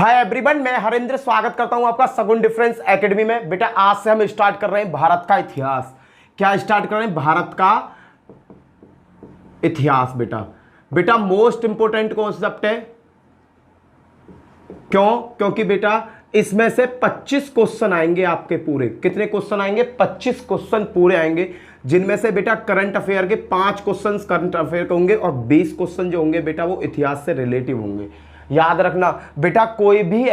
Hi everyone, मैं हरेंद्र स्वागत करता हूं आपका सगुन डिफरेंस एकेडमी में। बेटा आज से हम स्टार्ट कर रहे हैं भारत का इतिहास। क्या स्टार्ट कर रहे हैं? भारत का इतिहास। बेटा मोस्ट इंपोर्टेंट कॉन्सेप्ट है। क्योंकि बेटा इसमें से 25 क्वेश्चन आएंगे आपके पूरे। कितने क्वेश्चन आएंगे? 25 क्वेश्चन पूरे आएंगे, जिनमें से बेटा करंट अफेयर के 5 क्वेश्चन करंट अफेयर के होंगे और 20 क्वेश्चन जो होंगे बेटा वो इतिहास से रिलेटिव होंगे। याद रखना बेटा, कोई भी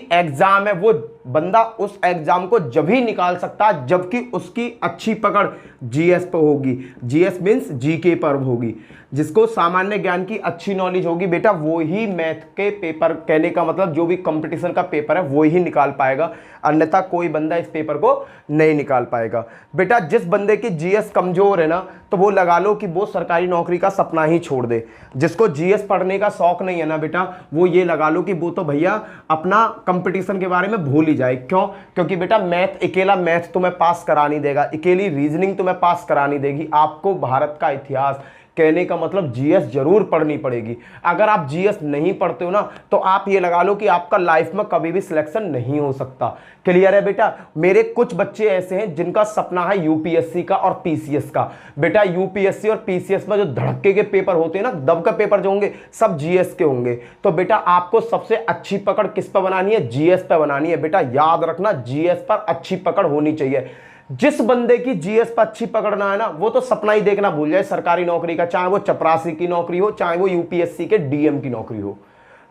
एग्जाम है वो बंदा उस एग्जाम को जब ही निकाल सकता है जबकि उसकी अच्छी पकड़ जीएस पर होगी। जीएस मीन्स जीके पर होगी। जिसको सामान्य ज्ञान की अच्छी नॉलेज होगी बेटा वो ही मैथ के पेपर, कहने का मतलब जो भी कंपटीशन का पेपर है वो ही निकाल पाएगा, अन्यथा कोई बंदा इस पेपर को नहीं निकाल पाएगा। बेटा जिस बंदे की जीएस कमजोर है ना, तो वो लगा लो कि वो सरकारी नौकरी का सपना ही छोड़ दे। जिसको जीएस पढ़ने का शौक नहीं है ना बेटा, वो ये लगा लो कि वो तो भैया अपना कंपटीशन के बारे में भूल ही जाए। क्यों? क्योंकि बेटा अकेला मैथ तुम्हें पास करा नहीं देगा, अकेली रीजनिंग तुम्हें पास करा नहीं देगी। आपको भारत का इतिहास, कहने का मतलब जीएस जरूर पढ़नी पड़ेगी। अगर आप जीएस नहीं पढ़ते हो ना, तो आप ये लगा लो कि आपका लाइफ में कभी भी सिलेक्शन नहीं हो सकता। क्लियर है बेटा? मेरे कुछ बच्चे ऐसे हैं जिनका सपना है यूपीएससी का और पीसीएस का। बेटा यूपीएससी और पीसीएस में जो धड़क्के के पेपर होते हैं ना, दब का पेपर जो होंगे सब जीएस के होंगे। तो बेटा आपको सबसे अच्छी पकड़ किस पर बनानी है? जीएस पर बनानी है। बेटा याद रखना, जीएस पर अच्छी पकड़ होनी चाहिए। जिस बंदे की जीएस पर अच्छी पकड़ना है ना, वो तो सपना ही देखना भूल जाए सरकारी नौकरी का, चाहे वो चपरासी की नौकरी हो, चाहे वो यूपीएससी के डीएम की नौकरी हो।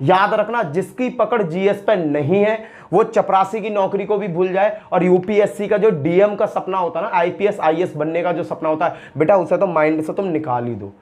याद रखना, जिसकी पकड़ जीएस पर नहीं है वो चपरासी की नौकरी को भी भूल जाए और यूपीएससी का जो डीएम का सपना होता है ना, आईपीएस आईएएस बनने का जो सपना होता है बेटा, उसे तो माइंड से तुम निकाल ही दो।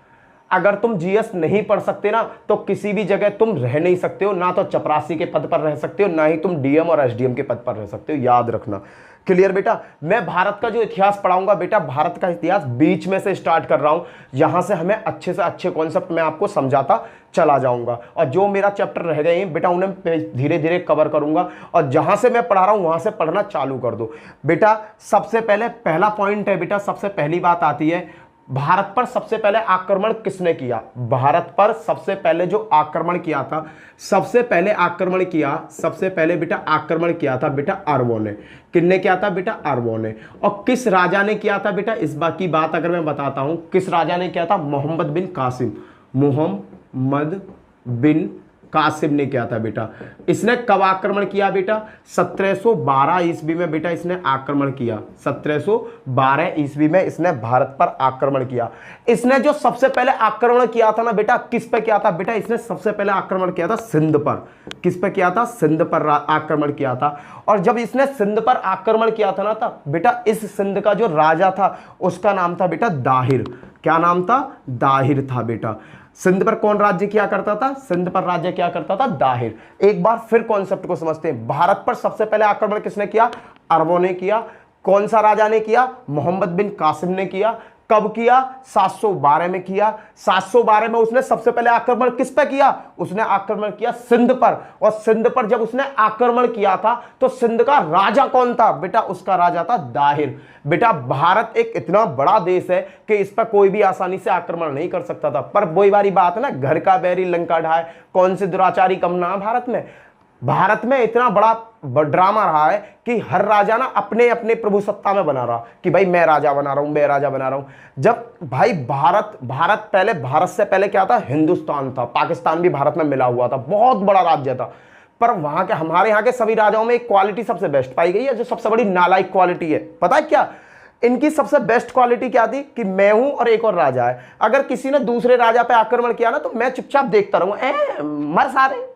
अगर तुम जीएस नहीं पढ़ सकते ना, तो किसी भी जगह तुम रह नहीं सकते हो। ना तो चपरासी के पद पर रह सकते हो, ना ही तुम डीएम और एसडीएम के पद पर रह सकते हो। याद रखना। क्लियर बेटा? मैं भारत का जो इतिहास पढ़ाऊंगा बेटा, भारत का इतिहास बीच में से स्टार्ट कर रहा हूं। यहां से हमें अच्छे से अच्छे कॉन्सेप्ट मैं आपको समझाता चला जाऊंगा, और जो मेरा चैप्टर रह गए हैं बेटा उन्हें धीरे धीरे कवर करूंगा। और जहां से मैं पढ़ा रहा हूं वहां से पढ़ना चालू कर दो। बेटा सबसे पहले पहला पॉइंट है बेटा, सबसे पहली बात आती है, भारत पर सबसे पहले आक्रमण किसने किया? भारत पर सबसे पहले जो आक्रमण किया था, सबसे पहले बेटा आक्रमण किया था बेटा अरबों ने। किसने किया था बेटा? अरबों ने। और किस राजा ने किया था बेटा? इस बात की बात अगर मैं बताता हूं, किस राजा ने किया था? मोहम्मद बिन कासिम। मोहम्मद बिन कासिम ने किया था बेटा। इसने कब आक्रमण किया बेटा? 1712 ईस्वी में बेटा इसने आक्रमण किया। 1712 ईस्वी में इसने भारत पर आक्रमण किया। इसने जो सबसे पहले आक्रमण किया था ना बेटा, किस पे किया था बेटा? इसने सबसे पहले आक्रमण किया था सिंध पर। किस पे किया था? सिंध पर आक्रमण किया था। और जब इसने सिंध पर आक्रमण किया था ना, था बेटा इस सिंध का जो राजा था उसका नाम था बेटा दाहिर। क्या नाम था? दाहिर था बेटा। सिंध पर कौन राज्य किया करता था? सिंध पर राज्य किया करता था दाहिर। एक बार फिर कॉन्सेप्ट को समझते हैं। भारत पर सबसे पहले आक्रमण किसने किया? अरबों ने किया। कौन सा राजा ने किया? मोहम्मद बिन कासिम ने किया। कब किया? 712 में किया। 712 में उसने सबसे पहले आक्रमण किस पे किया? उसने आक्रमण किया सिंध पर। और सिंध पर जब उसने आक्रमण किया था तो सिंध का राजा कौन था बेटा? उसका राजा था दाहिर। बेटा भारत एक इतना बड़ा देश है कि इस पर कोई भी आसानी से आक्रमण नहीं कर सकता था। पर वही वाली बात है ना, घर का बैरी लंका ढाए, कौन सी दुराचारी कम ना भारत में इतना बड़ा ड्रामा रहा है कि हर राजा ना अपने अपने प्रभु सत्ता में बना रहा कि भाई मैं राजा बना रहा हूं, मैं राजा बना रहा हूं। जब भाई भारत से पहले क्या था? हिंदुस्तान था। पाकिस्तान भी भारत में मिला हुआ था, बहुत बड़ा राज्य था। पर वहां के, हमारे यहाँ के सभी राजाओं में एक क्वालिटी सबसे बेस्ट पाई गई है, जो सबसे बड़ी नालायक क्वालिटी है। पता है क्या इनकी सबसे बेस्ट क्वालिटी क्या थी? कि मैं हूं और एक और राजा है। अगर किसी ने दूसरे राजा पे आक्रमण किया ना, तो मैं चुपचाप देखता रहूंगा, मर सारे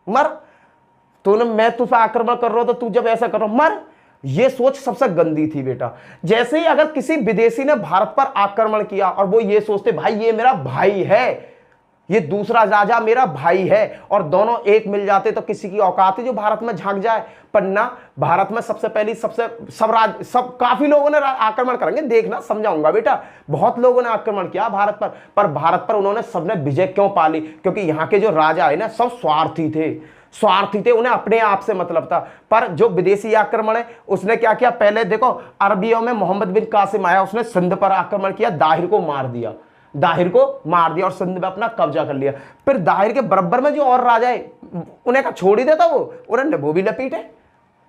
मर, मैं तुझ पर आक्रमण कर रहा हूं तो तू जब ऐसा कर रहा मर। ये सोच सबसे गंदी थी बेटा। जैसे ही अगर किसी विदेशी ने भारत पर आक्रमण किया और वो ये सोचते भाई ये मेरा भाई है, ये दूसरा राजा मेरा भाई है, और दोनों एक मिल जाते तो किसी की औकात है जो भारत में झांक जाए। पर ना, भारत में सबसे पहली सब काफी लोगों ने आक्रमण करेंगे, देखना समझाऊंगा बेटा। बहुत लोगों ने आक्रमण किया भारत पर भारत पर उन्होंने सबने विजय क्यों पाली? क्योंकि यहाँ के जो राजा है ना, सब स्वार्थी थे, उन्हें अपने आप से मतलब था। पर जो विदेशी आक्रमण है उसने क्या किया? पहले देखो, अरबियों में मोहम्मद बिन कासिम आया, उसने सिंध पर आक्रमण किया, दाहिर को मार दिया। दाहिर को मार दिया और सिंध में अपना कब्जा कर लिया। फिर दाहिर के बराबर में जो और राजा है उन्हें का छोड़ ही देता, वो उन्होंने वो भी लपेटे,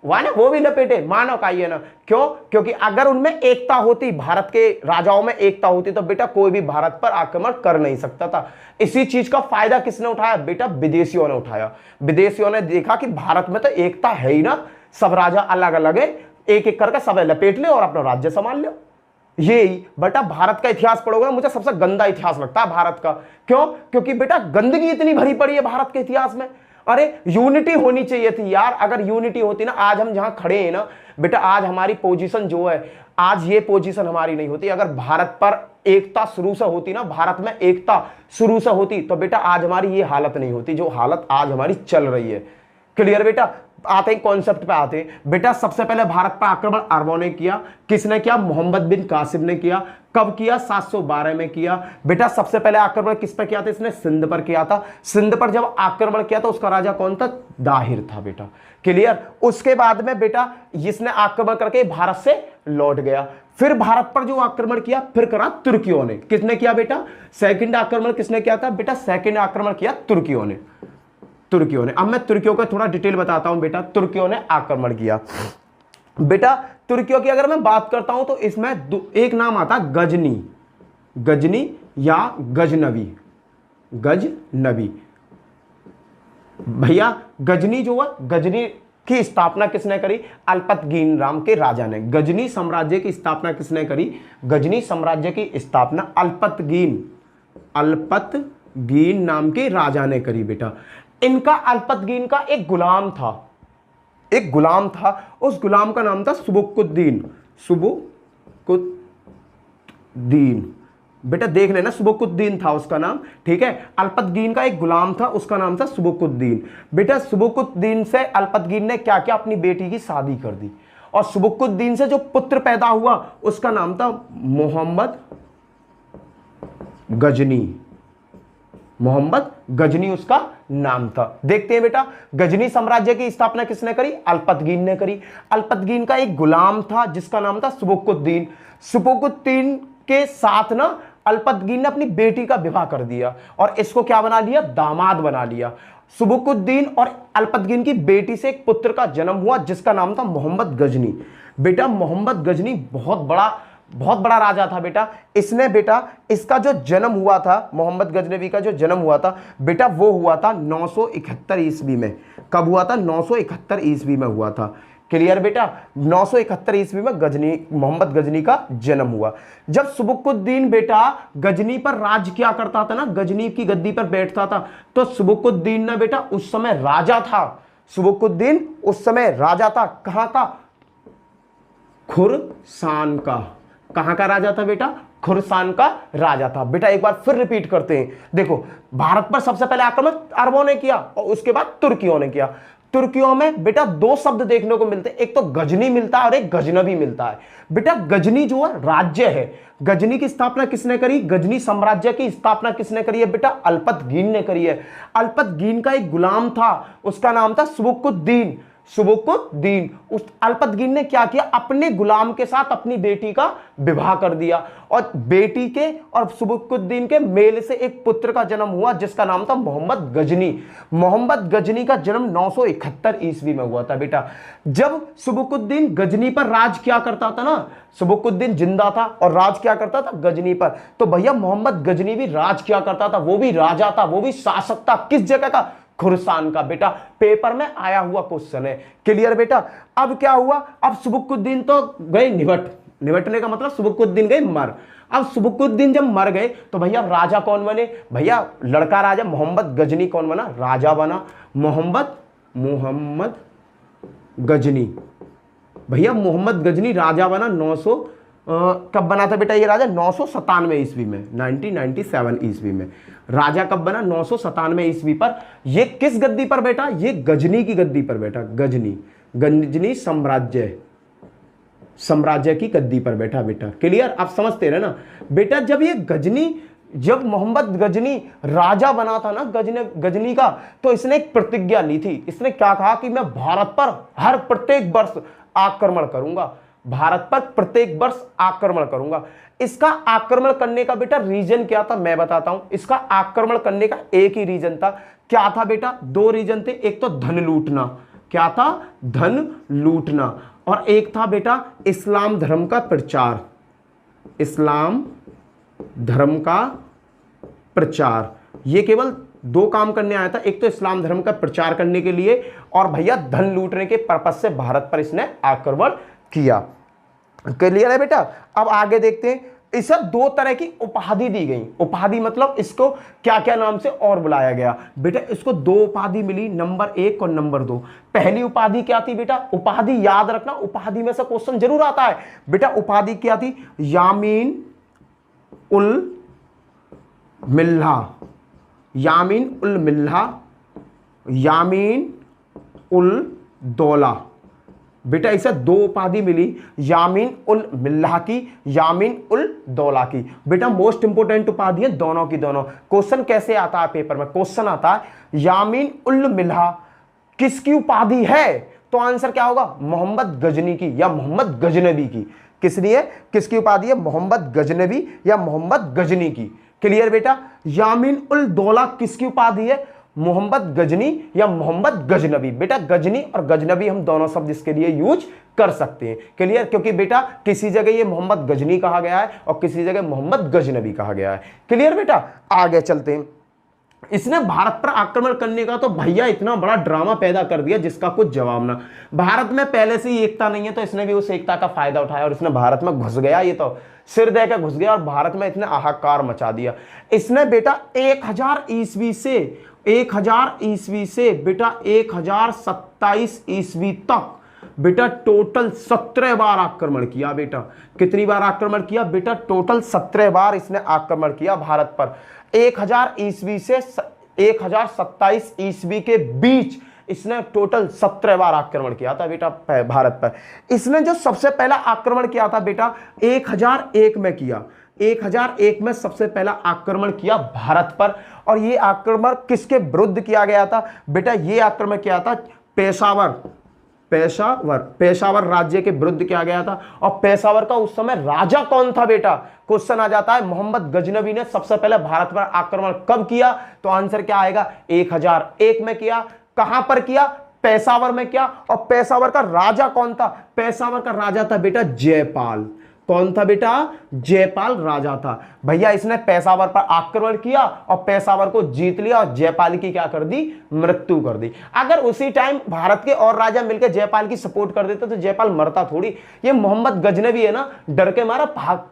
वह ना वो भी लपेटे, मानो का ये ना। क्यों? क्योंकि अगर उनमें एकता होती, भारत के राजाओं में एकता होती, तो बेटा कोई भी भारत पर आक्रमण कर नहीं सकता था। इसी चीज का फायदा किसने उठाया? बेटा विदेशियों ने उठाया। विदेशियों ने देखा कि भारत में तो एकता है ही ना, सब राजा अलग अलग है, एक एक करके सब लपेट ले और अपना राज्य संभाल लो। यही बेटा भारत का इतिहास पढ़ोगे ना, मुझे सबसे गंदा इतिहास लगता है भारत का। क्यों? क्योंकि बेटा गंदगी इतनी भरी पड़ी है भारत के इतिहास में। अरे यूनिटी होनी चाहिए थी यार, अगर यूनिटी होती ना, आज हम जहां खड़े हैं ना बेटा, आज हमारी पोजीशन जो है, आज ये पोजीशन हमारी नहीं होती। अगर भारत पर एकता शुरू से होती ना, भारत में एकता शुरू से होती, तो बेटा आज हमारी ये हालत नहीं होती जो हालत आज हमारी चल रही है। क्लियर बेटा? आते हैं कॉन्सेप्ट पे आते हैं बेटा। सबसे पहले भारत पर आक्रमण अरबों ने किया। किसने किया? मोहम्मद बिन कासिम ने किया। कब किया? 712 में किया। बेटा सबसे पहले आक्रमण किस पर किया था? इसने सिंध पर किया था। सिंध पर जब आक्रमण किया था उसका राजा कौन था? दाहिर था बेटा। क्लियर? उसके बाद में बेटा इसने आक्रमण करके भारत से लौट गया। फिर भारत पर जो आक्रमण किया फिर करा तुर्कियों ने। किसने किया बेटा? सेकंड आक्रमण किसने किया था बेटा? सेकंड आक्रमण किया तुर्कियों ने। तुर्कियों ने, अब मैं तुर्कियों का थोड़ा डिटेल बताता हूं बेटा। तुर्कियों ने आक्रमण किया बेटा। तुर्कियों की अगर मैं बात करता हूं तो इसमें एक नाम आता गजनी, गजनी या गजनवी। गजनवी भैया, गजनी जो है, गजनी की स्थापना किसने करी? अल्पतगीन राम के राजा ने। गजनी साम्राज्य की स्थापना किसने करी? गजनी साम्राज्य की स्थापना अल्पतगीन नाम के राजा ने करी बेटा। इनका अल्पतगीन का एक गुलाम था, एक गुलाम था, उस गुलाम का नाम था सुबुक्कुद्दीन। सुबुक्कुद्दीन बेटा देख लेना, सुबुक्कुद्दीन था उसका नाम, ठीक है। अल्पतगीन का एक गुलाम था, उसका नाम था सुबुक्कुद्दीन। बेटा सुबुक्कुद्दीन से अल्पतगीन ने क्या किया? अपनी बेटी की शादी कर दी, और सुबुक्कुद्दीन से जो पुत्र पैदा हुआ उसका नाम था मोहम्मद गजनी। मोहम्मद गजनी उसका नाम था। देखते हैं बेटा, गजनी साम्राज्य की स्थापना किसने करी? अल्पतगीन ने करी। अल्पतगीन का एक गुलाम था जिसका नाम था सुबुक्कुद्दीन। सुबुक्कुद्दीन के साथ ना अल्पतगीन ने अपनी बेटी का विवाह कर दिया और इसको क्या बना लिया? दामाद बना लिया। सुबुक्कुद्दीन और अल्पतगीन की बेटी से एक पुत्र का जन्म हुआ जिसका नाम था मोहम्मद गजनी। बेटा मोहम्मद गजनी बहुत बड़ा राजा था बेटा। इसने बेटा इसका जो जन्म हुआ था, मोहम्मद गजनवी का जो जन्म हुआ था बेटा, वो हुआ था 971 ईस्वी में। कब हुआ था? 971 ईस्वी में हुआ था। क्लियर बेटा? 971 ईस्वी में मोहम्मद गजनी का जन्म हुआ। जब सुबुक्कुद्दीन बेटा गजनी पर राज किया करता था ना, गजनी की गद्दी पर बैठता था, तो सुबुक्कुद्दीन ने बेटा उस समय राजा था। सुबुक्कुद्दीन उस समय राजा था। कहां का? खुरसान का। कहां का राजा था बेटा? खुरसान का राजा था बेटा। एक बार फिर रिपीट करते हैं, देखो भारत पर सबसे पहले आक्रमण अरबों ने किया और उसके बाद तुर्कियों ने किया। तुर्कियों में बेटा दो शब्द देखने को मिलते हैं, एक तो गजनी मिलता है और एक गजनवी मिलता है। बेटा गजनी जो है राज्य है। गजनी की स्थापना किसने करी? गजनी साम्राज्य की स्थापना किसने करी है बेटा? अल्पतगीन ने करी है। अल्पतगीन का एक गुलाम था, उसका नाम था सुबुक्कुद्दीन। सुबुक्कुद्दीन, उस अल्पतगीन ने क्या किया? अपने गुलाम के साथ अपनी बेटी का विवाह कर दिया और बेटी के और सुबुक्कुद्दीन के मेल से एक पुत्र का जन्म हुआ जिसका नाम था मोहम्मद गजनी। मोहम्मद गजनी का जन्म 971 ईस्वी में हुआ था बेटा। जब सुबुक्कुद्दीन गजनी पर राज किया करता था ना, सुबुक्कुद्दीन जिंदा था और राज किया करता था गजनी पर, तो भैया मोहम्मद गजनी भी राज किया करता था, वो भी राजा था, वो भी शासक था। किस जगह का? खुरसान का। बेटा पेपर में आया हुआ क्वेश्चन है। क्लियर बेटा? अब क्या हुआ? अब सुबुक्कुद्दीन तो गए निवटने का मतलब सुबुक्कुद्दीन गए मर। अब सुबुक्कुद्दीन जब मर गए तो भैया राजा कौन बने? भैया लड़का राजा मोहम्मद गजनी कौन बना? राजा बना। मोहम्मद गजनी, भैया मोहम्मद गजनी राजा बना। 900 कब बना था बेटा ये राजा? 997 ईस्वी में, 1997 ईस्वी में राजा कब बना? 997 ईस्वी पर। ये किस गद्दी पर बेटा? ये गजनी की गद्दी पर बैठा। गजनी साम्राज्य की गद्दी पर बैठा बेटा। क्लियर? आप समझते रहे ना बेटा। जब मोहम्मद गजनी राजा बना था ना गजनी का, तो इसने एक प्रतिज्ञा ली थी। इसने क्या कहा कि मैं भारत पर हर प्रत्येक वर्ष आक्रमण करूंगा। भारत पर प्रत्येक वर्ष आक्रमण करूंगा। इसका आक्रमण करने का बेटा रीजन क्या था मैं बताता हूं। इसका आक्रमण करने का एक ही रीजन था। क्या था बेटा? दो रीजन थे। एक तो धन लूटना। क्या था? धन लूटना। और एक था बेटा इस्लाम धर्म का प्रचार। इस्लाम धर्म का प्रचार। ये केवल दो काम करने आया था। एक तो इस्लाम धर्म का प्रचार करने के लिए, और भैया धन लूटने के पर्पस से भारत पर इसने आक्रमण किया। क्लियर है बेटा? अब आगे देखते हैं। इसे दो तरह की उपाधि दी गई। उपाधि मतलब इसको क्या क्या नाम से और बुलाया गया बेटा? इसको दो उपाधि मिली, नंबर 1 और नंबर 2। पहली उपाधि क्या थी बेटा? उपाधि याद रखना, उपाधि में से क्वेश्चन जरूर आता है बेटा। उपाधि क्या थी? यामीन उल मिल्हा। यामीन उल मिल्हा, यामीन उल दौला। बेटा इसे दो उपाधि मिली, यामीन उल मिल्हा की, यामीन उल दौला की। बेटा मोस्ट इंपोर्टेंट उपाधि है दोनों की दोनों। क्वेश्चन कैसे आता है पेपर में? क्वेश्चन आता है यामीन उल मिल्हा किसकी उपाधि है? तो आंसर क्या होगा? मोहम्मद गजनी की या मोहम्मद गजनबी की। किस लिए? किसकी उपाधि है? मोहम्मद गजनबी या मोहम्मद गजनी की। क्लियर बेटा? यामीन उल दौला किसकी उपाधि है? मोहम्मद गजनी या मोहम्मद गजनबी। बेटा गजनी और गजनबी हम दोनों शब्द इसके लिए यूज कर सकते हैं। क्लियर? क्योंकि बेटा किसी जगह ये मोहम्मद गजनी कहा गया है और किसी जगह मोहम्मद गजनबी कहा गया है। क्लियर बेटा? आगे चलते हैं। इसने भारत पर आक्रमण करने का तो भैया इतना बड़ा ड्रामा पैदा कर दिया जिसका कुछ जवाब ना। भारत में पहले से ही एकता नहीं है, तो इसने भी उस एकता का फायदा उठाया और इसने भारत में घुस गया। ये तो सिर दे के घुस गया और भारत में इतने हाहाकार मचा दिया। इसने बेटा 1000 ईस्वी से 1000 ईस्वी से बेटा 1027 ईस्वी तक बेटा टोटल 17 बार आक्रमण किया। बेटा कितनी बार आक्रमण किया? बेटा टोटल 17 बार इसने आक्रमण किया भारत पर। 1000 ईस्वी से 1027 ईस्वी के बीच इसने टोटल 17 बार आक्रमण किया था बेटा भारत पर। इसने जो सबसे पहला आक्रमण किया था बेटा 1001 में किया। 1001 में सबसे पहला आक्रमण किया भारत पर। और यह आक्रमण किसके विरुद्ध किया गया था? बेटा यह आक्रमण किया था पेशावर राज्य के विरुद्ध किया गया था। और पेशावर का उस समय राजा कौन था बेटा? क्वेश्चन आ जाता है मोहम्मद गजनबी ने सबसे पहले भारत पर आक्रमण कब किया? तो आंसर क्या आएगा? 1001 में किया। कहां पर किया? पेशावर में किया। और पेशावर का राजा कौन था? पेशावर का राजा था बेटा जयपाल। कौन था बेटा? जयपाल राजा था। भैया इसने पेशावर पर आक्रमण किया और पेशावर को जीत लिया और जयपाल की क्या कर दी? मृत्यु कर दी। अगर उसी टाइम भारत के और राजा मिलकर जयपाल की सपोर्ट कर देते तो जयपाल मरता थोड़ी। ये मोहम्मद गजनबी है ना, डर के मारा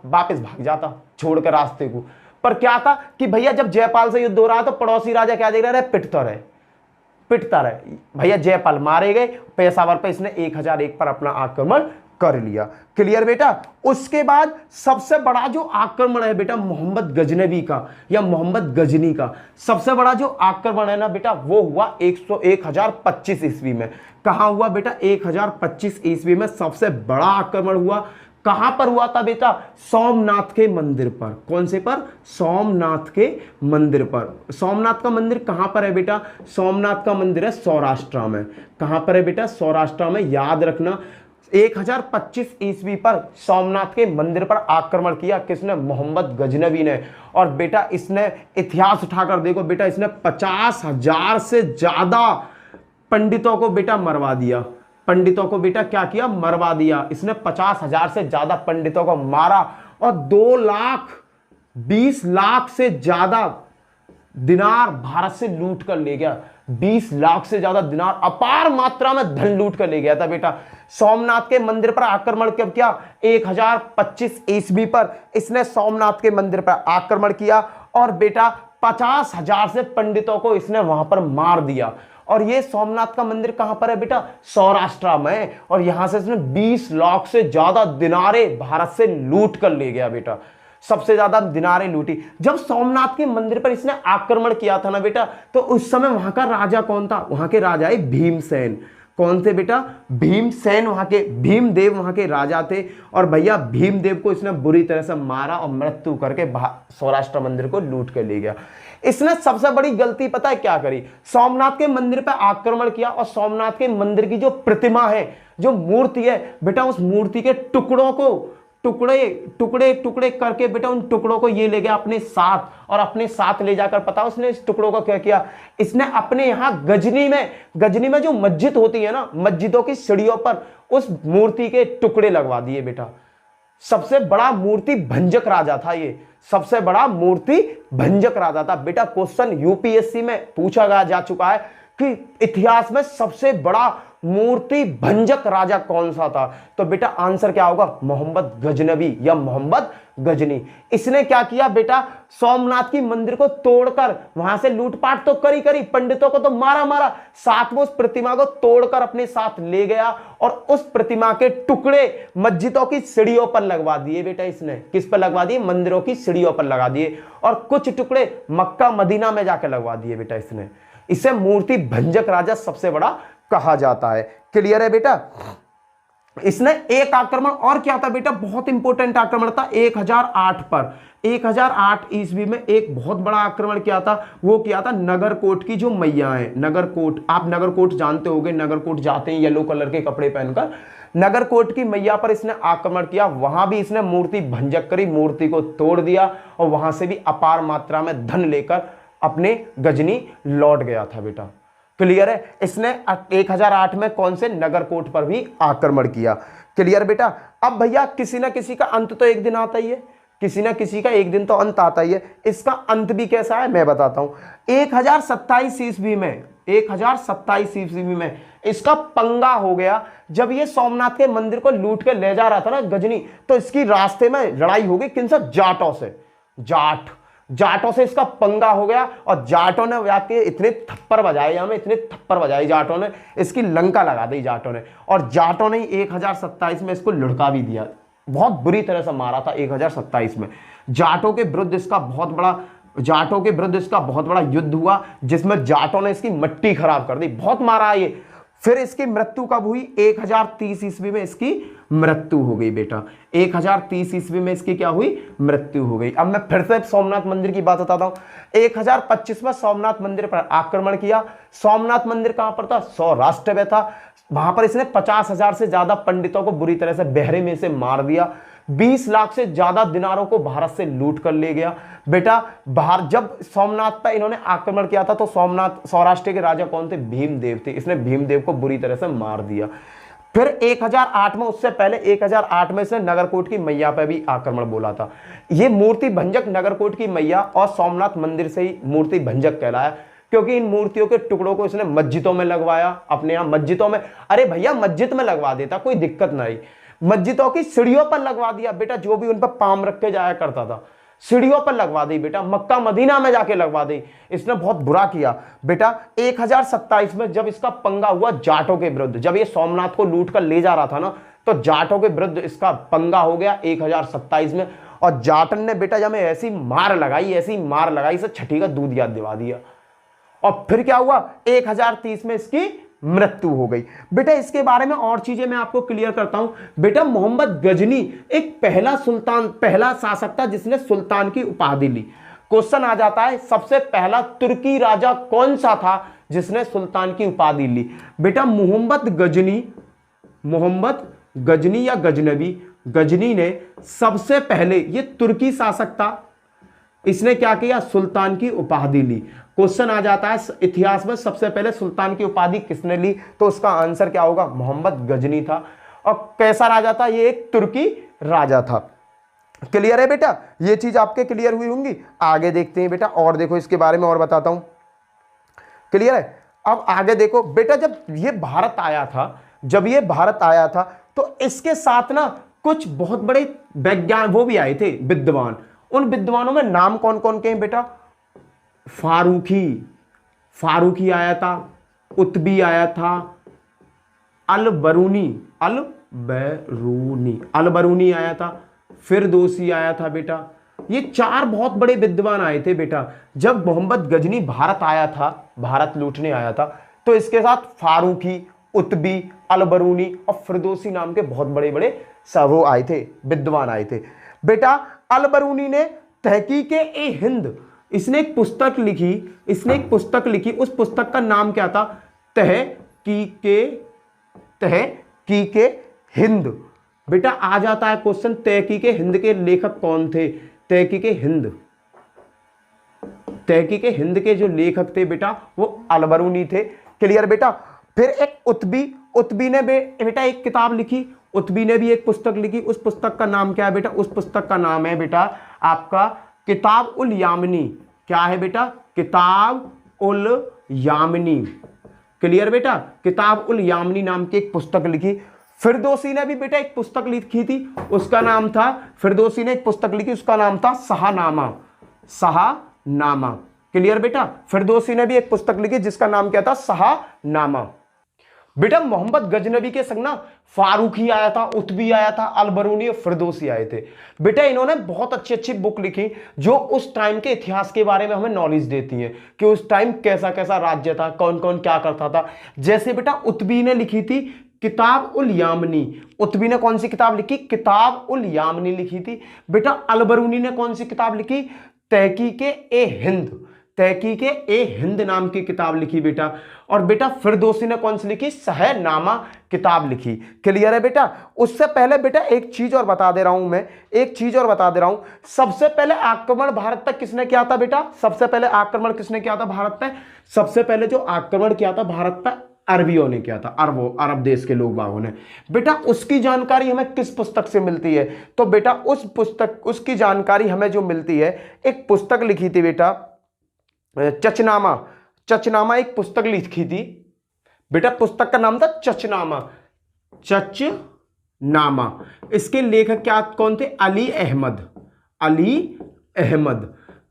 वापस भाग जाता छोड़कर रास्ते को। पर क्या था कि भैया जब जयपाल से युद्ध हो रहा तो पड़ोसी राजा क्या देख रहे? पिटता रहे। भैया जयपाल मारे गए। पेशावर पर इसने 1001 पर अपना आक्रमण कर लिया। क्लियर बेटा? उसके बाद सबसे बड़ा जो आक्रमण है बेटा मोहम्मद गजनबी का या मोहम्मद गजनी का, सबसे बड़ा जो आक्रमण है ना बेटा वो हुआ 1025 ईस्वी में। कहां हुआ बेटा? 1025 ईस्वी में सबसे बड़ा आक्रमण हुआ। कहां पर हुआ था बेटा? सोमनाथ के मंदिर पर। कौन से पर? सोमनाथ के मंदिर पर। सोमनाथ का मंदिर कहां पर है बेटा? सोमनाथ का मंदिर है सौराष्ट्र में। कहां पर है बेटा? सौराष्ट्र में। याद रखना 1025 ईस्वी पर सोमनाथ के मंदिर पर आक्रमण किया। किसने? मोहम्मद गजनबी ने। और बेटा इसने इतिहास उठाकर देखो बेटा, इसने 50,000 से ज्यादा पंडितों को बेटा मरवा दिया। पंडितों को बेटा क्या किया? मरवा दिया। इसने 50,000 से ज्यादा पंडितों को मारा और 2,20 लाख से ज्यादा दिनार भारत से लूट कर ले गया। 20 लाख से ज्यादा दिनार, अपार मात्रा में धन लूट कर ले गया था बेटा। सोमनाथ के मंदिर पर आक्रमण कब किया? 1025 ईस्वी पर इसने सोमनाथ के मंदिर पर आक्रमण किया और बेटा 50,000 से पंडितों को इसने वहां पर मार दिया। और ये सोमनाथ का मंदिर कहां पर है बेटा? सौराष्ट्र में। और यहां से इसने 20 लाख से ज्यादा दिनारे भारत से लूट कर ले गया बेटा। सबसे ज्यादा दिनारें लूटी। जब सोमनाथ के मंदिर पर इसने आक्रमण किया था ना बेटा, तो उस समय वहां का राजा कौन था? वहां के राजा है भीमसेन। कौन से बेटा? भीमसेन वहां के, भीमदेव वहां के राजा थे और भैया भीमदेव को इसने बुरी तरह से मारा और मृत्यु करके सौराष्ट्र मंदिर को लूट के ले गया। इसने सबसे बड़ी गलती पता है क्या करी? सोमनाथ के मंदिर पर आक्रमण किया और सोमनाथ के मंदिर की जो प्रतिमा है, जो मूर्ति है बेटा, उस मूर्ति के टुकड़ों को टुकड़े टुकड़े टुकड़े करके बेटा उन टुकड़ों को ये ले गया अपने साथ, और अपने साथ ले जाकर पता उसने इस टुकड़ों को क्या किया? इसने अपने यहां गजनी में जो मस्जिद होती है ना, मस्जिदों की सीढ़ियों पर उस मूर्ति के टुकड़े लगवा दिए बेटा। सबसे बड़ा मूर्ति भंजक राजा था ये, सबसे बड़ा मूर्ति भंजक राजा था बेटा। क्वेश्चन यूपीएससी में पूछा जा चुका है कि इतिहास में सबसे बड़ा मूर्ति भंजक राजा कौन सा था? तो बेटा आंसर क्या होगा? मोहम्मद गजनवी या मोहम्मद गजनी। इसने क्या किया बेटा? सोमनाथ की मंदिर को तोड़कर वहां से लूटपाट तो करी, पंडितों को तो मारा, साथ में उस प्रतिमा को तोड़कर अपने साथ ले गया और उस प्रतिमा के टुकड़े मस्जिदों की सीढ़ियों पर लगवा दिए बेटा। इसने किस पर लगवा दिए? मंदिरों की सीढ़ियों पर लगा दिए, और कुछ टुकड़े मक्का मदीना में जाकर लगवा दिए बेटा इसने। इसे मूर्ति भंजक राजा सबसे बड़ा कहा जाता है। क्लियर है बेटा? इसने एक आक्रमण और किया था बेटा, बहुत इंपॉर्टेंट आक्रमण था 1008 पर। 1008 ईस्वी में एक बहुत बड़ा आक्रमण किया था, वो किया था नगरकोट की जो मैया है, नगरकोट, आप नगरकोट जानते होंगे, नगरकोट जाते हैं येलो कलर के कपड़े पहनकर, नगरकोट की मैया पर इसने आक्रमण किया। वहां भी इसने मूर्ति भंजक करी, मूर्ति को तोड़ दिया और वहां से भी अपार मात्रा में धन लेकर अपने गजनी लौट गया था बेटा। क्लियर है? इसने 1008 में कौन से? नगरकोट पर भी आक्रमण किया। क्लियर बेटा? अब भैया किसी ना किसी का अंत तो एक दिन आता ही है, किसी ना किसी का एक दिन तो अंत आता ही है। इसका अंत भी कैसा है मैं बताता हूं। 1027 ईस्वी में, 1027 ईस्वी में इसका पंगा हो गया। जब ये सोमनाथ के मंदिर को लूट के ले जा रहा था ना गजनी, तो इसकी रास्ते में लड़ाई हो गई किनसे? जाटों से। जाटों से इसका पंगा हो गया और जाटों ने जाके इतने थप्पड़ बजाए, हमें इतने थप्पड़ बजाए जाटों ने, इसकी लंका लगा दी जाटों ने। और जाटों ने 1027 में इसको लुढ़का भी दिया, बहुत बुरी तरह से मारा था 1027 में। जाटों के विरुद्ध इसका बहुत बड़ा युद्ध हुआ, जिसमें जाटों ने इसकी मट्टी खराब कर दी, बहुत मारा ये। फिर इसकी मृत्यु कब हुई? 1030 ईस्वी में इसकी मृत्यु हो गई बेटा। 1030 ईस्वी में इसकी क्या हुई? मृत्यु हो गई। अब मैं फिर से सोमनाथ मंदिर की बात बताता हूं। 1025 में सोमनाथ मंदिर पर आक्रमण किया। सोमनाथ मंदिर कहां पर था? सौराष्ट्र में था। वहां पर इसने 50,000 से ज्यादा पंडितों को बुरी तरह से बहरे में से मार दिया। 20 लाख से ज्यादा दिनारों को भारत से लूट कर ले गया बेटा। जब सोमनाथ पर इन्होंने आक्रमण किया था तो सौराष्ट्र के राजा कौन थे? भीमदेव थे। इसने भीमदेव को बुरी तरह से मार दिया। फिर 1008 में, उससे पहले 1008 में इसने नगरकोट की मैया पर भी आक्रमण बोला था। यह मूर्ति भंजक नगरकोट की मैया और सोमनाथ मंदिर से ही मूर्ति भंजक कहलाया, क्योंकि इन मूर्तियों के टुकड़ों को इसने मस्जिदों में लगवाया, अपने यहां मस्जिदों में। अरे भैया मस्जिद में लगवा देता, कोई दिक्कत नहीं, मस्जिदों की सीढ़ियों पर लगवा दिया बेटा। जो भी उन पर पाम रख के जाया करता था, सीढ़ियों पर लगवा दी बेटा, मक्का मदीना में जाके लगवा दी। इसने बहुत बुरा किया बेटा। 1027 में जब इसका पंगा हुआ जाटों के विरुद्ध, जब ये सोमनाथ को लूट कर ले जा रहा था ना, तो जाटों के विरुद्ध इसका पंगा हो गया 1027 में। और जाटन ने बेटा जब ऐसी मार लगाई, इसे छठी का दूध याद दिवा दिया। और फिर क्या हुआ? 1030 में इसकी मृत्यु हो गई बेटा। इसके बारे में और चीजें मैं आपको क्लियर करता हूं बेटा। मोहम्मद गजनी एक पहला शासक था जिसने सुल्तान की उपाधि ली। क्वेश्चन आ जाता है सबसे पहला तुर्की राजा कौन सा था जिसने सुल्तान की उपाधि ली? बेटा मोहम्मद गजनी या गजनवी, गजनी ने सबसे पहले, ये तुर्की शासक था, इसने क्या किया? सुल्तान की उपाधि ली। क्वेश्चन आ जाता है इतिहास में सबसे पहले सुल्तान की उपाधि किसने ली? तो उसका आंसर क्या होगा? मोहम्मद गजनी था। और कैसा राजा था? ये एक तुर्की राजा था। क्लियर है बेटा? ये चीज आपके क्लियर हुई होंगी। आगे देखते हैं बेटा, और देखो इसके बारे में और बताता हूं। क्लियर है? अब आगे देखो बेटा, जब ये भारत आया था तो इसके साथ ना कुछ बहुत बड़े वैज्ञानिक वो भी आए थे, विद्वान। उन विद्वानों में नाम कौन कौन के हैं बेटा? फारूकी आया था, उत्बी आया था, अलबरूनी आया था, फिरदौसी आया था बेटा। ये 4 बहुत बड़े विद्वान आए थे बेटा। जब मोहम्मद गजनी भारत लूटने आया था, तो इसके साथ फारूकी, उतबी, अलबरूनी और फिरदौसी नाम के बहुत बड़े बड़े वो आए थे, विद्वान आए थे। बेटा अलबरूनी ने तहकीक-ए-हिंद, इसने एक पुस्तक लिखी, उस पुस्तक का नाम क्या था? तहकीक-ए-हिंद। बेटा आ जाता है क्वेश्चन, तहकीक-ए-हिंद के लेखक कौन थे? तहकीक-ए-हिंद के जो लेखक थे बेटा वो अलबरूनी थे। क्लियर बेटा। फिर एक उतबी ने बेटा एक किताब लिखी, उतबी ने भी एक पुस्तक लिखी। उस पुस्तक का नाम क्या है बेटा? उस पुस्तक का नाम है बेटा आपका किताब उल यामिनी। क्या है बेटा? किताब उल यामिनी। क्लियर बेटा। किताब उल यामिनी नाम की एक पुस्तक लिखी। फिरदौसी ने भी बेटा एक पुस्तक लिखी थी, उसका नाम था, फिरदौसी ने एक पुस्तक लिखी, उसका नाम था शाहनामा। क्लियर बेटा। फिरदौसी ने भी एक पुस्तक लिखी जिसका नाम क्या था? शाहनामा। बेटा मोहम्मद गजनबी के संग ना फारूकी आया था, उतबी आया था, अलबरूनी और फिरदौसी आए थे। बेटा इन्होंने बहुत अच्छी अच्छी बुक लिखी जो उस टाइम के इतिहास के बारे में हमें नॉलेज देती हैं कि उस टाइम कैसा कैसा राज्य था, कौन कौन क्या करता था। जैसे बेटा उतबी ने लिखी थी किताब उल यामिनी। उतबी ने कौन सी किताब लिखी? किताब उल यामिनी लिखी थी। बेटा अलबरूनी ने कौन सी किताब लिखी? तहकीक-ए-हिंद नाम की किताब लिखी बेटा। और बेटा फिरदौसी ने कौन सी लिखी? शाहनामा किताब लिखी। क्लियर है बेटा। उससे पहले बेटा एक चीज और बता दे रहा हूं, सबसे पहले आक्रमण भारत तक किसने किया था बेटा? सबसे पहले आक्रमण किसने किया था भारत पे? सबसे पहले जो आक्रमण किया था भारत पे अरबियों ने किया था, अरब देश के लोग बागों ने। बेटा उसकी जानकारी हमें किस पुस्तक से मिलती है? तो बेटा उसकी जानकारी हमें जो मिलती है, एक पुस्तक लिखी थी बेटा चचनामा एक पुस्तक लिखी थी बेटा। पुस्तक का नाम था चचनामा। इसके लेखक क्या कौन थे?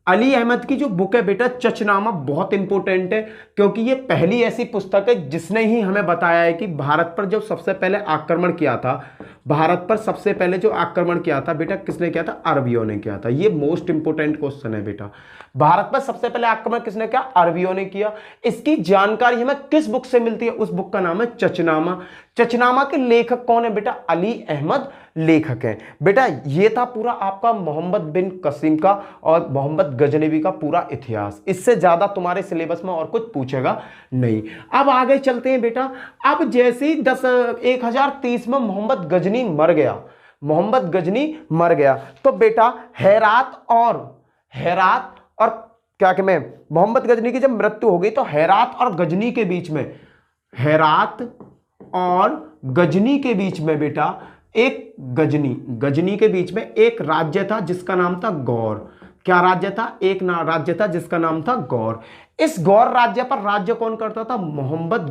अली अहमद की जो बुक है बेटा चचनामा बहुत इंपॉर्टेंट है, क्योंकि ये पहली ऐसी पुस्तक है जिसने ही हमें बताया है कि भारत पर जो सबसे पहले आक्रमण किया था, बेटा किसने किया था? अरबियों ने किया था। ये मोस्ट इंपॉर्टेंट क्वेश्चन है बेटा। भारत पर सबसे पहले आक्रमण किसने किया? अरबियों ने किया। इसकी जानकारी हमें किस बुक से मिलती है? उस बुक का नाम है चचनामा। चचनामा के लेखक कौन है बेटा? अली अहमद लेखक हैं बेटा। ये था पूरा आपका मोहम्मद बिन कासिम का और मोहम्मद गजनवी का पूरा इतिहास। इससे ज्यादा तुम्हारे सिलेबस में और कुछ पूछेगा नहीं। अब आगे चलते हैं बेटा। अब जैसे ही 1030 में मोहम्मद गजनी मर गया तो बेटा हेरात और क्या कहते हैं, मोहम्मद गजनी की जब मृत्यु हो गई तो हेरात और गजनी के बीच में बेटा एक गजनी के बीच में एक राज्य था जिसका नाम था गौर। क्या राज्य था? राज्य था जिसका नाम था गौर। इस गौर राज्य पर राज्य कौन करता था? मोहम्मद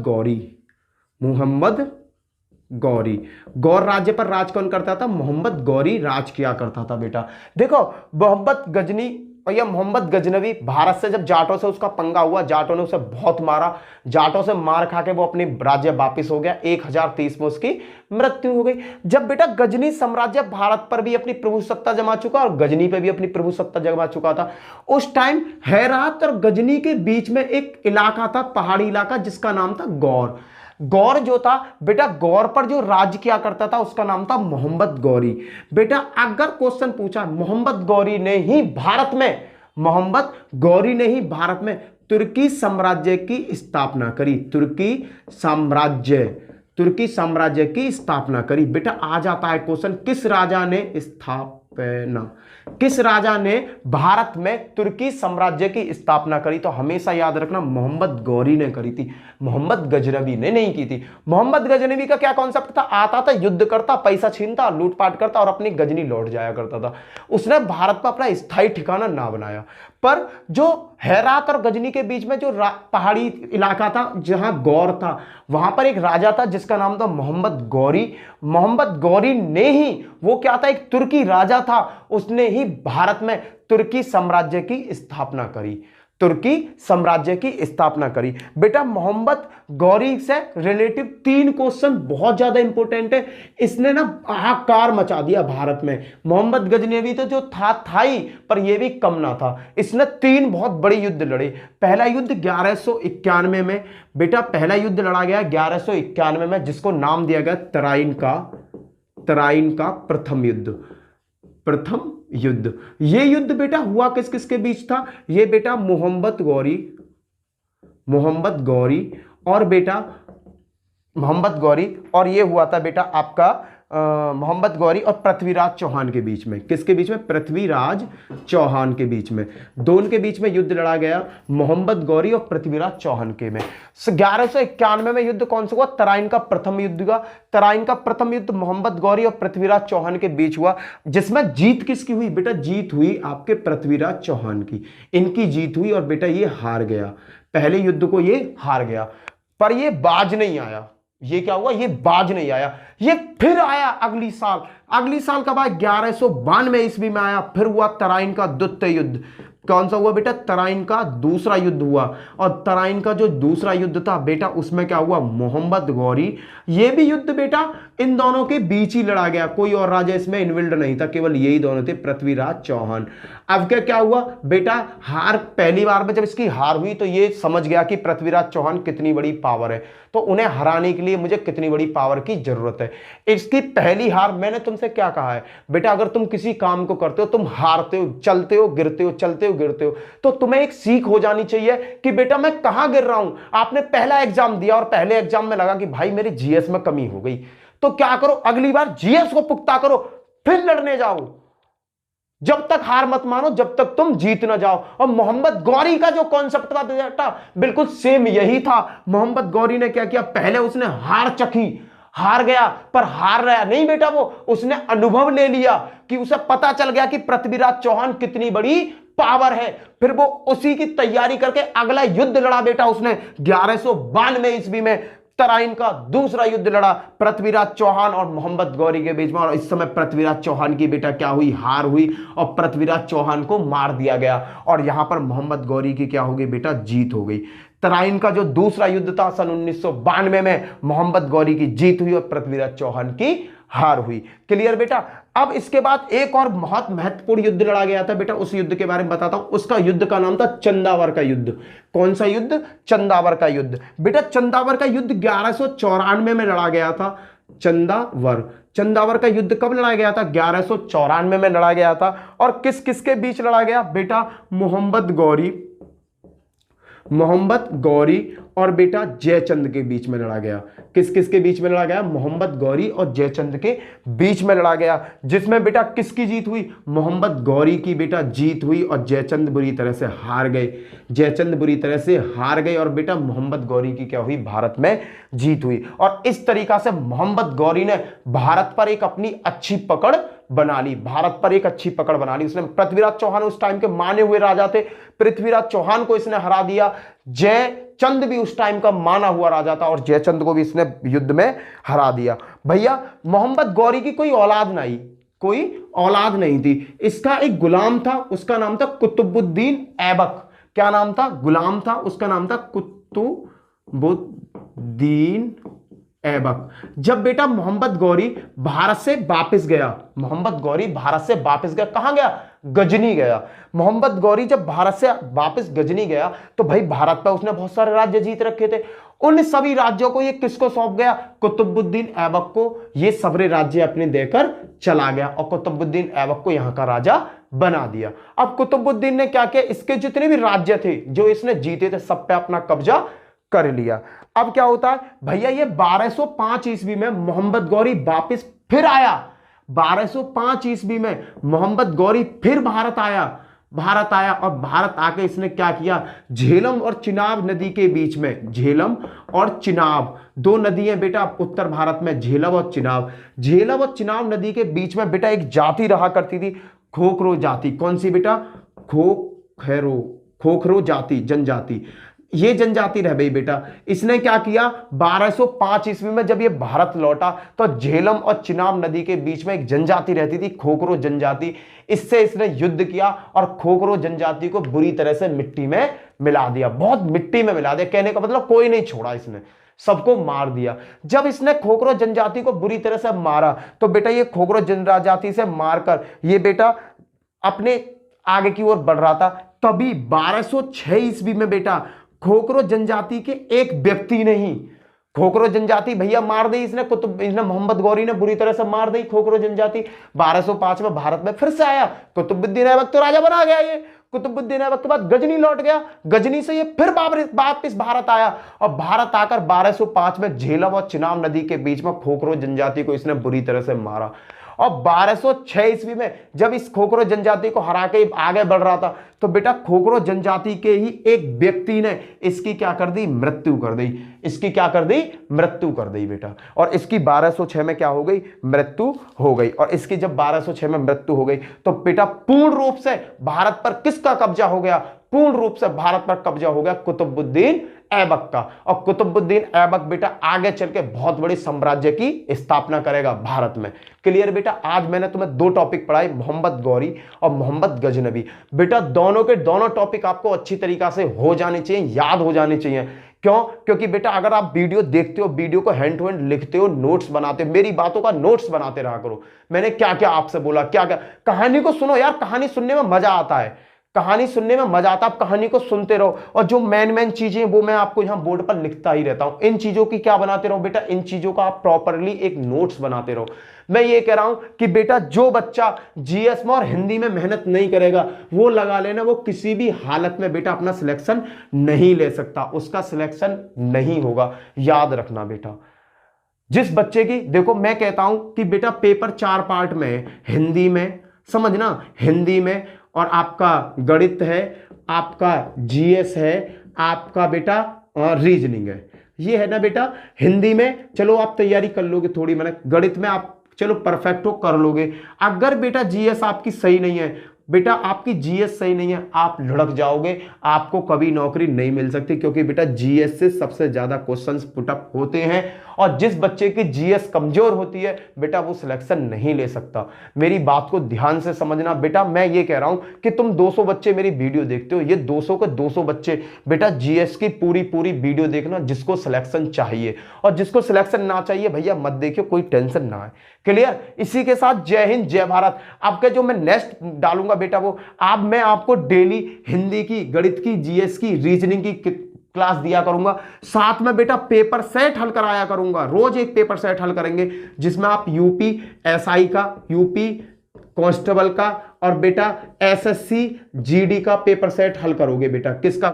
गौरी। गौर राज्य पर राज कौन करता था? मोहम्मद गौरी राज किया करता था बेटा। देखो मोहम्मद गजनवी भारत से जब जाटों से उसका पंगा हुआ, जाटों ने उसे बहुत मारा, जाटों से मार खा के वो अपने राज्य वापिस हो गया। 1030 में उसकी मृत्यु हो गई। जब बेटा गजनी साम्राज्य भारत पर भी अपनी प्रभुसत्ता जमा चुका और गजनी पे भी अपनी प्रभुसत्ता जमा चुका था, उस टाइम हेरात और गजनी के बीच में एक इलाका था, पहाड़ी इलाका, जिसका नाम था गौर। गौर जो था बेटा, गौर पर जो राज्य किया करता था उसका नाम था मोहम्मद गौरी। बेटा अगर क्वेश्चन पूछा, मोहम्मद गौरी ने ही भारत में तुर्की साम्राज्य की स्थापना करी। तुर्की साम्राज्य की स्थापना करी। बेटा आ जाता है क्वेश्चन, किस राजा ने भारत में तुर्की साम्राज्य की स्थापना करी? तो हमेशा याद रखना मोहम्मद गौरी ने करी थी, मोहम्मद गजनवी ने नहीं की थी। मोहम्मद गजनवी का क्या कॉन्सेप्ट था? आता था, युद्ध करता, पैसा छीनता, लूटपाट करता और अपनी गजनी लौट जाया करता था। उसने भारत पर अपना स्थायी ठिकाना ना बनाया। पर जो हेरात और गजनी के बीच में जो पहाड़ी इलाका था जहां गौर था, वहां पर एक राजा था जिसका नाम था मोहम्मद गौरी। मोहम्मद गौरी ने ही, वो क्या था, एक तुर्की राजा था, उसने ही भारत में तुर्की साम्राज्य की स्थापना करी। तुर्की साम्राज्य की स्थापना करी। बेटा मोहम्मद गौरी से रिलेटिव 3 क्वेश्चन बहुत ज्यादा इंपॉर्टेंट है, इसने ना हाहाकार मचा दिया भारत में। मोहम्मद गजनवी तो जो था ही, पर यह भी कम ना था, इसने 3 बहुत बड़े युद्ध लड़े। पहला युद्ध 1191 में, बेटा पहला युद्ध लड़ा गया 1191 में, जिसको नाम दिया गया तराइन का प्रथम युद्ध। ये युद्ध बेटा हुआ किस किस के बीच था? ये बेटा मोहम्मद गौरी और ये हुआ था बेटा आपका मोहम्मद गौरी और पृथ्वीराज चौहान के बीच में। किसके बीच में? पृथ्वीराज चौहान के बीच में। दोनों के बीच में युद्ध लड़ा गया, मोहम्मद गौरी और पृथ्वीराज चौहान के में। 1191 में युद्ध कौन सा हुआ? तराइन का प्रथम युद्ध हुआ। तराइन का प्रथम युद्ध मोहम्मद गौरी और पृथ्वीराज चौहान के बीच हुआ, जिसमें जीत किसकी हुई? बेटा जीत हुई आपके पृथ्वीराज चौहान की, इनकी जीत हुई और बेटा ये हार गया। पहले युद्ध को ये हार गया, पर ये बाज नहीं आया। ये क्या हुआ? ये बाज नहीं आया, ये फिर आया अगली साल कब आया? 1192 ईस्वी में आया। फिर हुआ तराइन का द्वितीय युद्ध। कौन सा हुआ बेटा? तराइन का दूसरा युद्ध हुआ। और तराइन का जो दूसरा युद्ध था बेटा, उसमें क्या हुआ? मोहम्मद गौरी, ये भी युद्ध बेटा इन दोनों के बीच ही लड़ा गया, कोई और राजा इसमें इन्वॉल्व नहीं था, केवल यही दोनों थे, पृथ्वीराज चौहान। अब क्या हुआ बेटा? हार, पहली बार में जब इसकी हार हुई तो ये समझ गया कि पृथ्वीराज चौहान कितनी बड़ी पावर है, तो उन्हें हराने के लिए मुझे कितनी बड़ी पावर की जरूरत है। इसकी पहली हार, मैंने तुमसे क्या कहा है बेटा? अगर तुम किसी काम को करते हो, तुम हारते हो, चलते हो, गिरते हो, चलते हो, गिरते हो, तो तुम्हें एक सीख हो जानी चाहिए कि बेटा मैं कहां गिर रहा हूं। आपने पहला एग्जाम दिया और पहले एग्जाम में लगा कि भाई मेरी जीएस में कमी हो गई, तो क्या करो? अगली बार जीएस को पुख्ता करो, फिर लड़ने जाओ। जब तक हार मत मानो, जब तक तुम जीत ना जाओ। और मोहम्मद गौरी का जो कॉन्सेप्ट था बेटा, बिल्कुल सेम यही था। मोहम्मद गौरी ने क्या किया? पहले उसने हार चखी, हार गया, पर हार रहा नहीं बेटा, वो उसने अनुभव ले लिया कि उसे पता चल गया कि पृथ्वीराज चौहान कितनी बड़ी पावर है। फिर वो उसी की तैयारी करके अगला युद्ध लड़ा बेटा उसने 1192 ईस्वी में। तराइन का दूसरा युद्ध लड़ा पृथ्वीराज चौहान और मोहम्मद गौरी के बीच में, और इस समय पृथ्वीराज चौहान की बेटा क्या हुई? हार हुई और पृथ्वीराज चौहान को मार दिया गया, और यहां पर मोहम्मद गौरी की क्या हो गई बेटा? जीत हो गई। तराइन का जो दूसरा युद्ध था सन 1992 में, मोहम्मद गौरी की जीत हुई और पृथ्वीराज चौहान की हार हुई। क्लियर बेटा? अब इसके बाद एक और बहुत महत्वपूर्ण युद्ध लड़ा गया था बेटा, उस युद्ध के बारे में बताता हूं। उसका युद्ध का नाम था चंदावर का युद्ध। कौन सा युद्ध? चंदावर का युद्ध। बेटा चंदावर का युद्ध 1194 में लड़ा गया था। चंदावर का युद्ध कब लड़ा गया था? 1194 में लड़ा गया था। और किस किस के बीच लड़ा गया बेटा? मोहम्मद गौरी और बेटा जयचंद के बीच में लड़ा गया। किस किस के बीच में लड़ा गया? मोहम्मद गौरी और जयचंद के बीच में लड़ा गया, जिसमें बेटा किसकी जीत हुई? मोहम्मद गौरी की बेटा जीत हुई और जयचंद बुरी तरह से हार गए। और बेटा मोहम्मद गौरी की क्या हुई? भारत में जीत हुई। और इस तरीका से मोहम्मद गौरी ने भारत पर एक अपनी अच्छी पकड़ बना ली। उसने पृथ्वीराज चौहान उस टाइम के माने हुए राजा थे, पृथ्वीराज चौहान को इसने हरा दिया। जयचंद भी उस टाइम का माना हुआ राजा था और जयचंद को भी इसने युद्ध में हरा दिया। भैया मोहम्मद गौरी की कोई औलाद नहीं थी। इसका एक गुलाम था, उसका नाम था कुतुबुद्दीन ऐबक। क्या नाम था? गुलाम था, उसका नाम था कुतुबुद्दीन ऐबक। जब बेटा मोहम्मद गौरी भारत से वापस गया, कहां गया? गजनी गया। मोहम्मद गौरी जब भारत से वापस गजनी गया तो भाई भारत पर उसने बहुत सारे राज्य जीत रखे थे। उन सभी राज्यों को ये किसको सौंप गया? कुतुबुद्दीन ऐबक को। ये सारे राज्य अपने देकर चला गया और कुतुबुद्दीन ऐबक को यहां का राजा बना दिया। अब कुतुबुद्दीन ने क्या किया? इसके जितने भी राज्य थे जो इसने जीते थे, सब पे अपना कब्जा कर लिया। अब क्या होता है भैया? ये 1205 ईस्वी में मोहम्मद गौरी वापस फिर आया। 1205 ईस्वी में मोहम्मद गौरी फिर भारत आया और भारत आके इसने क्या किया? झेलम और चिनाब नदी के बीच में, झेलम और चिनाब दो नदियां बेटा उत्तर भारत में, झेलम और चिनाब नदी के बीच में बेटा एक जाति रहा करती थी, खोखरो जाति। कौन सी बेटा? खोखरो जाति, जनजाति। ये जनजाति रह गई बेटा। इसने क्या किया, 1205 ईस्वी में जब ये भारत लौटा तो झेलम और चिनाब नदी के बीच में एक जनजाति रहती थी, खोखरो जनजाति। इससे इसने युद्ध किया और खोखरो जनजाति को बुरी तरह से मिट्टी में मिला दिया, बहुत मिट्टी में मिला दिया। कहने का मतलब कोई नहीं छोड़ा, इसने सबको मार दिया। जब इसने खोखरो जनजाति को बुरी तरह से मारा तो बेटा ये खोखरो जनजाति से मारकर ये बेटा अपने आगे की ओर बढ़ रहा था। तभी 1206 ईस्वी में बेटा खोखरो जनजाति के एक व्यक्ति ने ही, खोखरो जनजाति भैया मार दी इसने, इसने मोहम्मद गौरी ने बुरी तरह से मार दी खोखरो जनजाति। 1205 में भारत में फिर से आया, कुतुबुद्दीन ऐबक तो राजा बना गया। ये कुतुबुद्दीन ऐबक के बाद गजनी लौट गया, गजनी से ये फिर वापस भारत आया और भारत आकर 1205 में झेलम और चिनाब नदी के बीच में खोखरो जनजाति को इसने बुरी तरह से मारा। और 1206 ईस्वी में जब इस खोखरो जनजाति को हरा के आगे बढ़ रहा था तो बेटा खोखरो जनजाति के ही एक व्यक्ति ने इसकी क्या कर दी, मृत्यु कर दी। इसकी क्या कर दी, मृत्यु कर दी बेटा। और इसकी 1206 में क्या हो गई, मृत्यु हो गई। और इसकी जब 1206 में मृत्यु हो गई तो बेटा पूर्ण रूप से भारत पर किसका कब्जा हो गया, पूर्ण रूप से भारत पर कब्जा हो गया कुतुबुद्दीन ऐबक का। और कुतुबुद्दीन ऐबक बेटा आगे चल के बहुत बड़े साम्राज्य की स्थापना करेगा भारत में। क्लियर बेटा। आज मैंने तुम्हें दो टॉपिक पढ़ाए, मोहम्मद गौरी और मोहम्मद गजनवी। बेटा दोनों के दोनों टॉपिक आपको अच्छी तरीका से हो जाने चाहिए, याद हो जाने चाहिए। क्यों, क्योंकि बेटा अगर आप वीडियो देखते हो, वीडियो को हैंड टू हैंड लिखते हो, नोट्स बनाते हो, मेरी बातों का नोट्स बनाते रहा करो। मैंने क्या क्या आपसे बोला, क्या क्या, कहानी को सुनो यार, कहानी सुनने में मजा आता है, कहानी सुनने में मजा आता है। आप कहानी को सुनते रहो और जो मेन चीजें वो मैं आपको यहां बोर्ड पर लिखता ही रहता हूं। इन चीजों की क्या बनाते रहो बेटा, इन चीजों का आप प्रॉपरली एक नोट्स बनाते रहो। मैं ये कह रहा हूं कि बेटा जो बच्चा जीएस में और हिंदी में मेहनत नहीं करेगा वो लगा लेना, वो किसी भी हालत में बेटा अपना सिलेक्शन नहीं ले सकता, उसका सिलेक्शन नहीं होगा। याद रखना बेटा। जिस बच्चे की, देखो मैं कहता हूं कि बेटा पेपर 4 पार्ट में, हिंदी में समझना, हिंदी में और आपका गणित है, आपका जीएस है, आपका बेटा रीजनिंग है। ये है ना बेटा। हिंदी में चलो आप तैयारी कर लोगे थोड़ी, मैंने गणित में आप चलो परफेक्ट हो कर लोगे। अगर बेटा जीएस आपकी सही नहीं है, बेटा आपकी जीएस सही नहीं है, आप लुढ़क जाओगे, आपको कभी नौकरी नहीं मिल सकती। क्योंकि बेटा जीएस से सबसे ज्यादा क्वेश्चंस पुटअप होते हैं और जिस बच्चे की जीएस कमजोर होती है बेटा वो सिलेक्शन नहीं ले सकता। मेरी बात को ध्यान से समझना बेटा। मैं ये कह रहा हूं कि तुम 200 बच्चे मेरी वीडियो देखते हो, ये 200 के 200 बच्चे बेटा जीएस की पूरी वीडियो देखना, जिसको सिलेक्शन चाहिए। और जिसको सिलेक्शन ना चाहिए भैया मत देखियो, कोई टेंशन ना है। क्लियर। इसी के साथ जय हिंद जय भारत। आपके जो मैं नेक्स्ट डालूंगा बेटा वो मैं आपको डेली हिंदी की, गणित की, जीएस की, रीजनिंग की क्लास दिया करूंगा। साथ में बेटा पेपर सेट हल कराया करूंगा, रोज एक पेपर सेट हल करेंगे जिसमें आप यूपी एसआई का, यूपी कांस्टेबल का और बेटा एसएससी जीडी का पेपर सेट हल करोगे बेटा। किसका?